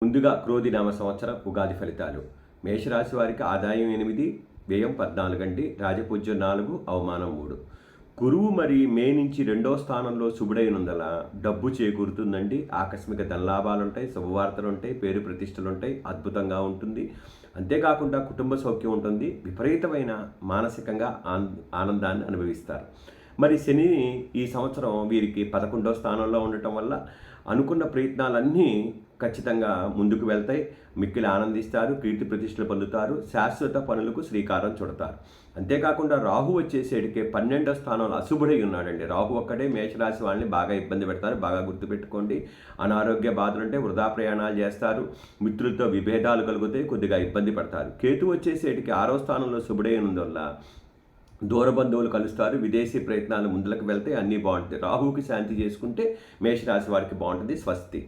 ముందుగా క్రోధి నామ సంవత్సరం ఉగాది ఫలితాలు. మేషరాశి వారికి ఆదాయం 8, వ్యయం 14 అండి. రాజపూజ్యం 4, అవమానం 3. గురువు మరి మే నుంచి 2వ స్థానంలో శుభుడైనందున డబ్బు చేకూరుతుందండి. ఆకస్మిక ధనలాభాలుంటాయి, శుభవార్తలుంటాయి, పేరు ప్రతిష్టలుంటాయి. అద్భుతంగా ఉంటుంది. అంతేకాకుండా కుటుంబ సౌఖ్యం ఉంటుంది. విపరీతమైన మానసికంగా ఆనందాన్ని అనుభవిస్తారు. మరి శని ఈ సంవత్సరం వీరికి 11వ స్థానంలో ఉండటం వల్ల అనుకున్న ప్రయత్నాలన్నీ ఖచ్చితంగా ముందుకు వెళ్తాయి. మిక్కిలి ఆనందిస్తారు, కీర్తి ప్రతిష్టలు పొందుతారు, శాశ్వత పనులకు శ్రీకారం చుడతారు. అంతేకాకుండా రాహు వచ్చేసేటికే 12వ స్థానంలో అశుభుడై ఉన్నాడండి. రాహు ఒక్కడే మేషరాశి వాళ్ళని బాగా ఇబ్బంది పెడతారు. బాగా గుర్తుపెట్టుకోండి. అనారోగ్య బాధలుంటే వృధా ప్రయాణాలు చేస్తారు, మిత్రులతో విభేదాలు కలుగుతాయి, కొద్దిగా ఇబ్బంది పడతారు. కేతు వచ్చేసేటికి 6వ స్థానంలో శుభుడై ఉన్నందువల్ల దూర బంధువులు కలుస్తారు, విదేశీ ప్రయత్నాలు ముందులకు వెళ్తే అన్నీ బాగుంటాయి. రాహుకి శాంతి చేసుకుంటే మేషరాశి వారికి బాగుంటుంది. స్వస్తి.